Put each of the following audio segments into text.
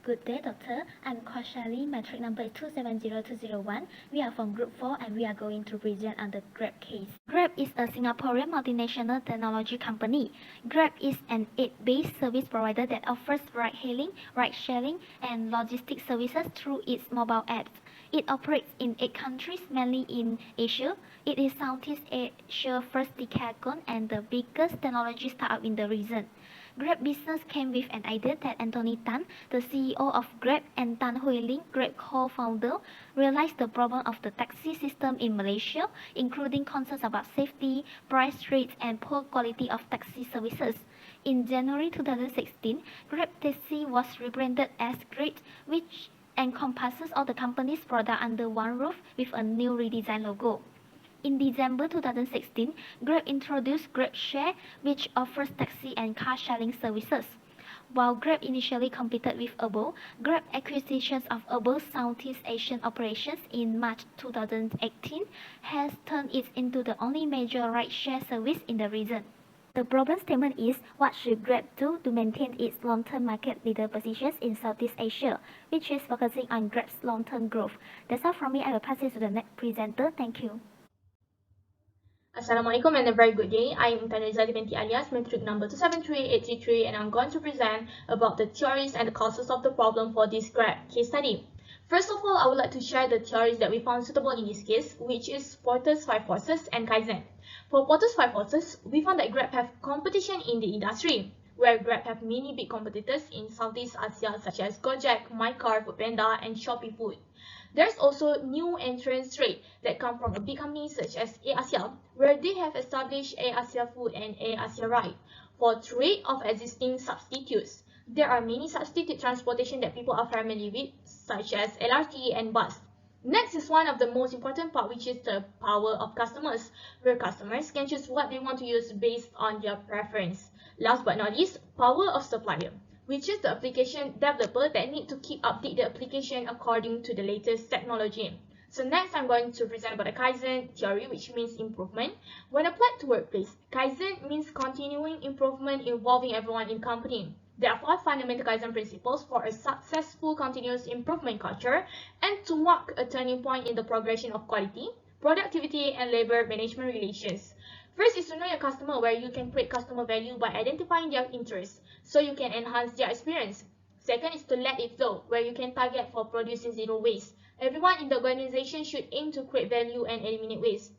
Good day, doctor. I'm Kaushali. Matric number is 270201. We are from Group 4 and we are going to present on the Grab case. Grab is a Singaporean multinational technology company. Grab is an app-based service provider that offers ride-hailing, ride-sharing, and logistics services through its mobile apps. It operates in 8 countries, mainly in Asia. It is Southeast Asia's first decathlon and the biggest technology startup in the region. Grab business came with an idea that Anthony Tan, the CEO of Grab, and Tan Hui Ling, Grab co-founder, realized the problem of the taxi system in Malaysia, including concerns about safety, price rates, and poor quality of taxi services. In January 2016, Grab Taxi was rebranded as Grab, which encompasses all the company's products under one roof with a new redesigned logo. In December 2016, Grab introduced GrabShare, which offers taxi and car sharing services. While Grab initially competed with Uber, Grab acquisitions of Uber's Southeast Asian operations in March 2018 has turned it into the only major ride-share service in the region. The problem statement is, what should Grab do to maintain its long-term market leader positions in Southeast Asia, which is focusing on Grab's long-term growth. That's all from me. I will pass it to the next presenter. Thank you. Assalamualaikum and a very good day. I am Intan Rizali binti alias matric number 273833 and I'm going to present about the theories and the causes of the problem for this Grab case study. First of all, I would like to share the theories that we found suitable in this case, which is Porter's 5 forces and Kaizen. For Porter's 5 forces, we found that Grab have competition in the industry, where Grab have many big competitors in Southeast Asia such as Gojek, MyCar, Foodpanda, and Shopee Food. There's also new entrance trade that come from a big company such as AirAsia, where they have established AirAsia Food and AirAsia Ride. For trade of existing substitutes, there are many substitute transportation that people are familiar with, such as LRT and bus. Next is one of the most important part, which is the power of customers, where customers can choose what they want to use based on their preference. Last but not least, power of supplier, which is the application developer that need to keep update the application according to the latest technology. So next, I'm going to present about the Kaizen theory, which means improvement. When applied to workplace, Kaizen means continuing improvement involving everyone in company. There are 4 fundamental Kaizen principles for a successful continuous improvement culture and to mark a turning point in the progression of quality, productivity, and labor management relations. First is to know your customer, where you can create customer value by identifying their interests, so you can enhance their experience. Second is to let it flow, where you can target for producing zero waste. Everyone in the organization should aim to create value and eliminate waste.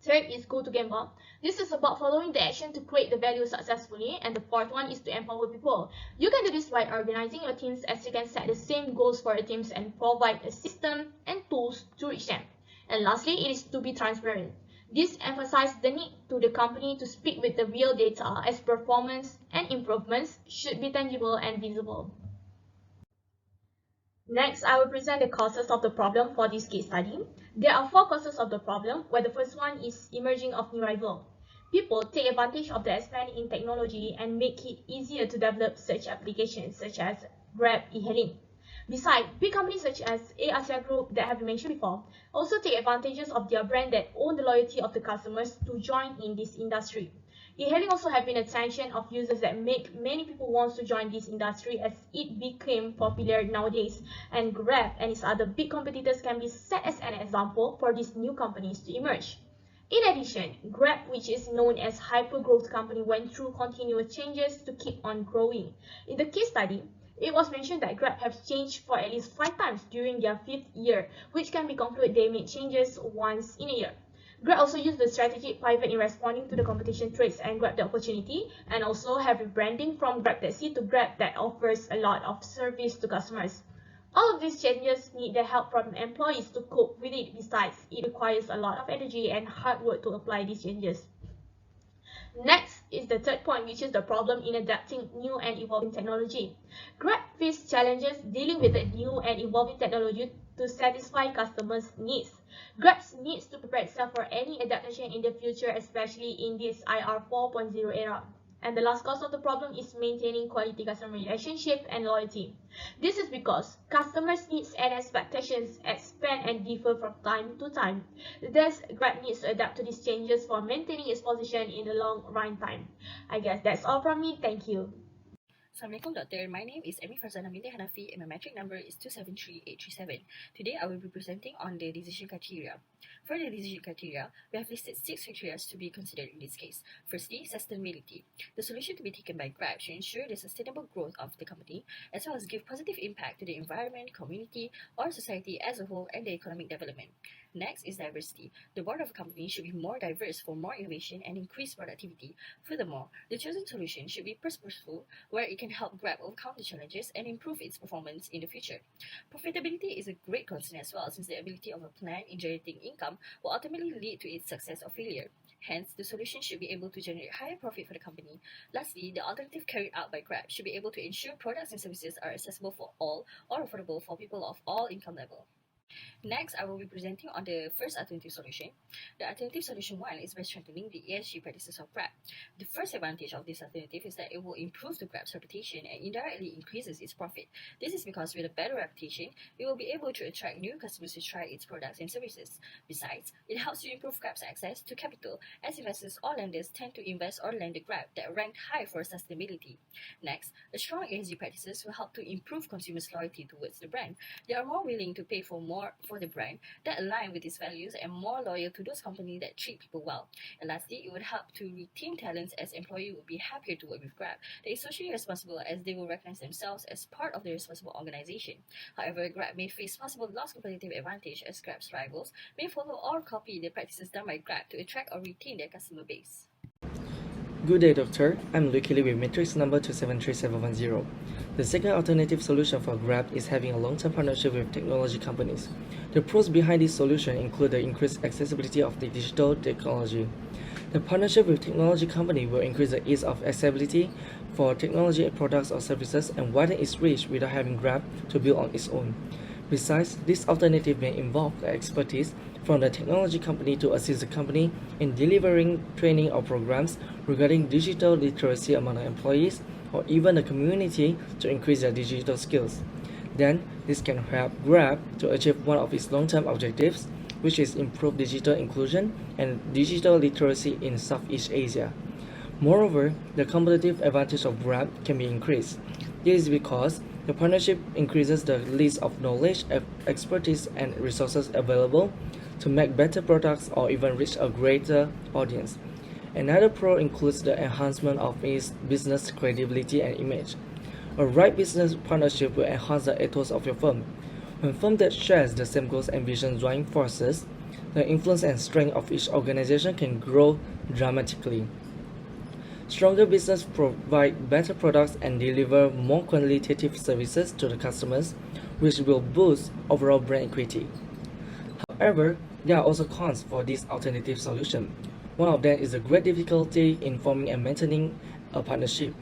Third is go to Gemba. This is about following the action to create the value successfully. And the fourth one is to empower people. You can do this by organizing your teams, as you can set the same goals for your teams and provide a system and tools to reach them. And lastly, it is to be transparent. This emphasizes the need to the company to speak with the real data, as performance and improvements should be tangible and visible. Next, I will present the causes of the problem for this case study. There are 4 causes of the problem, where the first one is emerging of new rival. People take advantage of the expanding in technology and make it easier to develop such applications such as Grab e-hailing. Besides, big companies such as AirAsia Group that have been mentioned before also take advantages of their brand that own the loyalty of the customers to join in this industry. E-hailing also have been attention of users that make many people want to join this industry, as it became popular nowadays, and Grab and its other big competitors can be set as an example for these new companies to emerge. In addition, Grab, which is known as hyper-growth company, went through continuous changes to keep on growing. In the case study, it was mentioned that Grab have changed for at least 5 times during their 5th year, which can be concluded they made changes once in a year. Grab also used the strategic pivot in responding to the competition threats and grab the opportunity, and also have rebranding from Grab Taxi to Grab that offers a lot of service to customers. All of these changes need the help from employees to cope with it. Besides, it requires a lot of energy and hard work to apply these changes. Next is the third point, which is the problem in adapting new and evolving technology. Grab faced challenges dealing with the new and evolving technology to satisfy customers' needs. Grab needs to prepare itself for any adaptation in the future, especially in this IR 4.0 era. And the last cause of the problem is maintaining quality customer relationship and loyalty. This is because customers' needs and expectations expand and differ from time to time. Thus, Grab needs to adapt to these changes for maintaining its position in the long run time. I guess that's all from me. Thank you. Assalamualaikum Doctor, my name is Emi Farzana Binti Hanafi and my metric number is 273837. Today I will be presenting on the decision criteria. For the decision criteria, we have listed 6 criteria to be considered in this case. Firstly, sustainability. The solution to be taken by Grab should ensure the sustainable growth of the company as well as give positive impact to the environment, community, or society as a whole and the economic development. Next is diversity. The board of a company should be more diverse for more innovation and increased productivity. Furthermore, the chosen solution should be purposeful where it can help Grab overcome the challenges and improve its performance in the future. Profitability is a great concern as well, since the ability of a plan in generating income will ultimately lead to its success or failure. Hence, the solution should be able to generate higher profit for the company. Lastly, the alternative carried out by Grab should be able to ensure products and services are accessible for all or affordable for people of all income level. Next, I will be presenting on the first alternative solution. The alternative solution 1 is by strengthening the ESG practices of Grab. The first advantage of this alternative is that it will improve the Grab's reputation and indirectly increases its profit. This is because with a better reputation, it will be able to attract new customers to try its products and services. Besides, it helps to improve Grab's access to capital, as investors or lenders tend to invest or lend to Grab that rank high for sustainability. Next, the strong ESG practices will help to improve consumers' loyalty towards the brand. They are more willing to pay for more for the brand that align with its values and more loyal to those companies that treat people well. And lastly, it would help to retain talents as employees would be happier to work with Grab that is socially responsible as they will recognize themselves as part of the responsible organization. However, Grab may face possible lost competitive advantage as Grab's rivals may follow or copy the practices done by Grab to attract or retain their customer base. Good day, Doctor. I'm Lucky Lee with matrix number 273710. The second alternative solution for Grab is having a long-term partnership with technology companies. The pros behind this solution include the increased accessibility of the digital technology. The partnership with technology company will increase the ease of accessibility for technology products or services and widen its reach without having Grab to build on its own. Besides, this alternative may involve the expertise from the technology company to assist the company in delivering training or programs regarding digital literacy among the employees or even the community to increase their digital skills. Then, this can help Grab to achieve one of its long-term objectives, which is improve digital inclusion and digital literacy in Southeast Asia. Moreover, the competitive advantage of Grab can be increased. This is because the partnership increases the list of knowledge, expertise, and resources available to make better products or even reach a greater audience. Another pro includes the enhancement of its business credibility and image. A right business partnership will enhance the ethos of your firm. When firms that share the same goals and vision join forces, the influence and strength of each organization can grow dramatically. Stronger business provide better products and deliver more qualitative services to the customers, which will boost overall brand equity. However, there are also cons for this alternative solution. One of them is the great difficulty in forming and maintaining a partnership.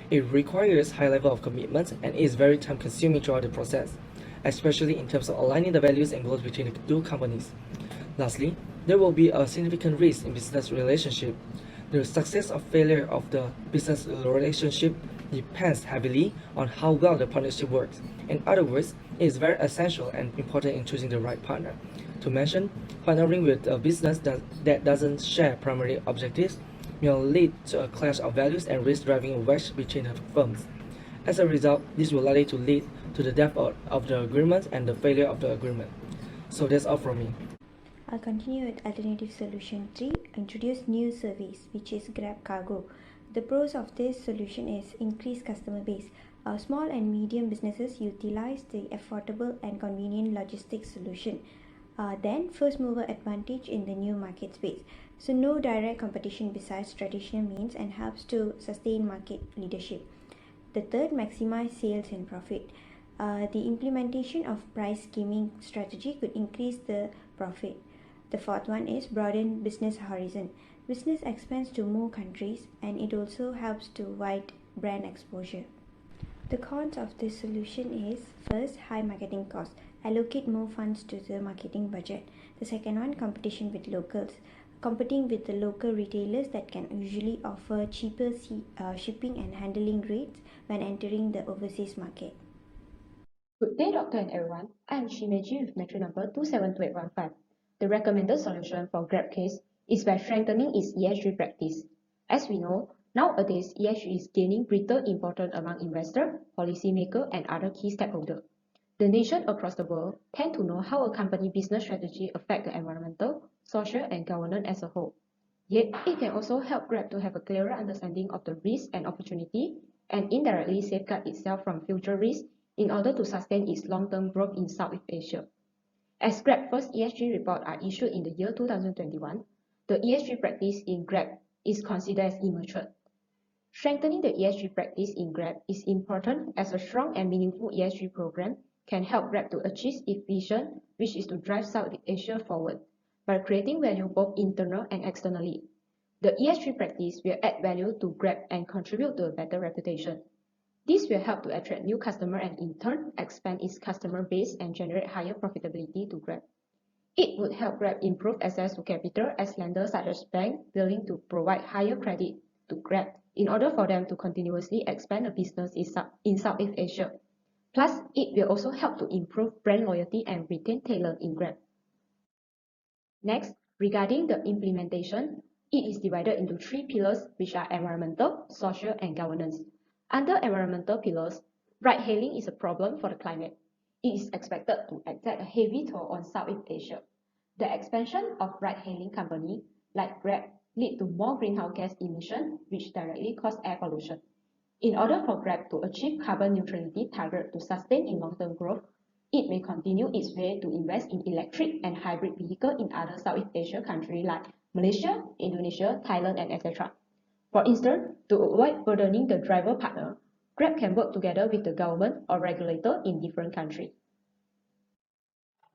It requires high level of commitment and is very time consuming throughout the process, especially in terms of aligning the values and goals between the two companies. Lastly, there will be a significant risk in business relationship. The success or failure of the business relationship depends heavily on how well the partnership works. In other words, it is very essential and important in choosing the right partner. To mention, partnering with a business that doesn't share primary objectives may lead to a clash of values and risk driving a wedge between the firms. As a result, this will likely to lead to the death of the agreement and the failure of the agreement. So that's all from me. I'll continue with alternative solution 3, introduce new service, which is Grab Cargo. The pros of this solution is increased customer base. Small and medium businesses utilize the affordable and convenient logistics solution. Then first mover advantage in the new market space. So no direct competition besides traditional means and helps to sustain market leadership. The third, maximize sales and profit. The implementation of price skimming strategy could increase the profit. The fourth one is broaden business horizon. Business expands to more countries and it also helps to wide brand exposure. The cons of this solution is first, high marketing cost. Allocate more funds to the marketing budget. The second one, competition with locals. Competing with the local retailers that can usually offer cheaper shipping and handling rates when entering the overseas market. Good day, Doctor and everyone. I'm Shimeji with metric number 272815. The recommended solution for Grab case is by strengthening its ESG practice. As we know, Nowadays, ESG is gaining greater importance among investors, policymakers, and other key stakeholders. The nations across the world tend to know how a company business strategy affects the environmental, social, and governance as a whole. Yet, it can also help Grab to have a clearer understanding of the risk and opportunity and indirectly safeguard itself from future risks in order to sustain its long-term growth in Southeast Asia. As Grab's first ESG report are issued in the year 2021, the ESG practice in Grab is considered as immature. Strengthening the ESG practice in Grab is important as a strong and meaningful ESG program can help Grab to achieve its vision, which is to drive Southeast Asia forward by creating value both internal and externally. The ESG practice will add value to Grab and contribute to a better reputation. This will help to attract new customers and in turn expand its customer base and generate higher profitability to Grab. It would help Grab improve access to capital as lenders such as banks willing to provide higher credit to Grab in order for them to continuously expand the business in Southeast Asia. Plus, it will also help to improve brand loyalty and retain talent in Grab. Next, regarding the implementation, it is divided into three pillars which are environmental, social, and governance. Under environmental pillars, ride-hailing is a problem for the climate. It is expected to exert a heavy toll on Southeast Asia. The expansion of ride-hailing companies like Grab lead to more greenhouse gas emissions, which directly cause air pollution. In order for Grab to achieve carbon neutrality target to sustain in long-term growth, it may continue its way to invest in electric and hybrid vehicles in other Southeast Asia countries like Malaysia, Indonesia, Thailand, and etc. For instance, to avoid burdening the driver partner, Grab can work together with the government or regulator in different countries.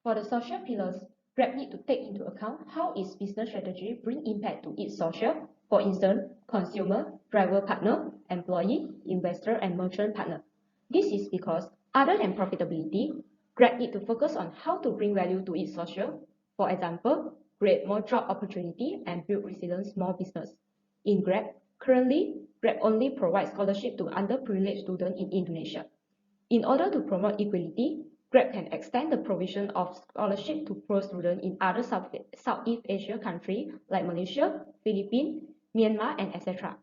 For the social pillars, Grab need to take into account how its business strategy bring impact to its social, for instance, consumer, driver partner, employee, investor, and merchant partner. This is because, other than profitability, Grab need to focus on how to bring value to its social, for example, create more job opportunity and build resilient small business. In Grab, currently, Grab only provides scholarship to underprivileged students in Indonesia. In order to promote equality, Grab can extend the provision of scholarship to poor students in other Southeast Asia countries like Malaysia, Philippines, Myanmar, and etc.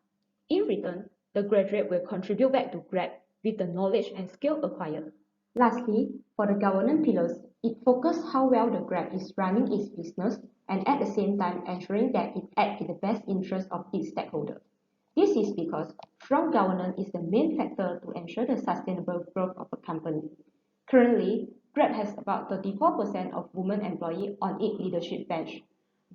In return, the graduate will contribute back to Grab with the knowledge and skill acquired. Lastly, for the governance pillars, it focuses how well the Grab is running its business and at the same time ensuring that it acts in the best interest of its stakeholders. This is because strong governance is the main factor to ensure the sustainable growth of a company. Currently, Grab has about 34% of women employees on its leadership bench.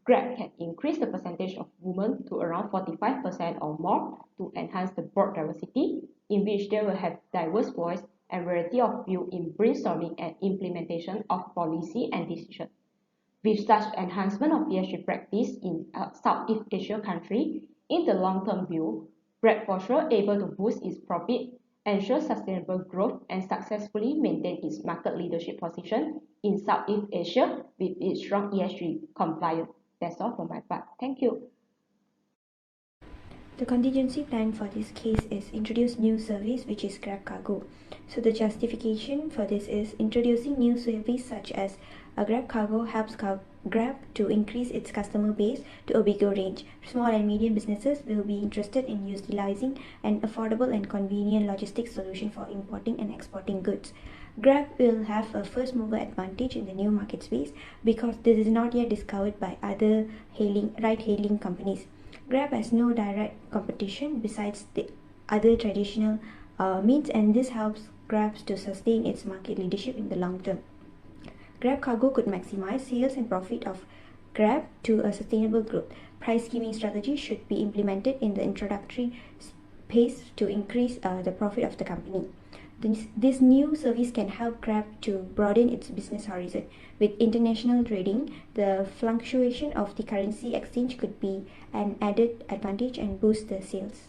Grab can increase the percentage of women to around 45% or more to enhance the board diversity, in which they will have diverse voice and variety of view in brainstorming and implementation of policy and decision. With such enhancement of ESG practice in Southeast Asia country, in the long-term view, Grab for sure able to boost its profit, ensure sustainable growth, and successfully maintain its market leadership position in Southeast Asia with its strong ESG compliance. That's all for my part. Thank you. The contingency plan for this case is introduce new service, which is Grab Cargo. So the justification for this is introducing new service such as a Grab Cargo helps Grab to increase its customer base to a bigger range. Small and medium businesses will be interested in utilizing an affordable and convenient logistics solution for importing and exporting goods. Grab will have a first mover advantage in the new market space because this is not yet discovered by other ride-hailing companies. Grab has no direct competition besides the other traditional means, and this helps Grab to sustain its market leadership in the long term. Grab Cargo could maximize sales and profit of Grab to a sustainable growth. Price scheming strategy should be implemented in the introductory phase to increase the profit of the company. This new service can help Grab to broaden its business horizon. With international trading, the fluctuation of the currency exchange could be an added advantage and boost the sales.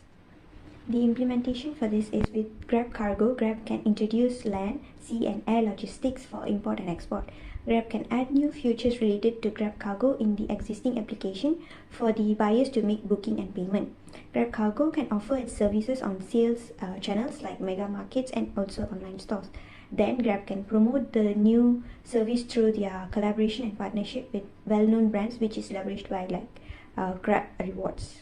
The implementation for this is with Grab Cargo. Grab can introduce land, sea, and air logistics for import and export. Grab can add new features related to Grab Cargo in the existing application for the buyers to make booking and payment. Grab Cargo can offer its services on sales channels like mega markets and also online stores. Then Grab can promote the new service through their collaboration and partnership with well-known brands, which is leveraged by Grab Rewards.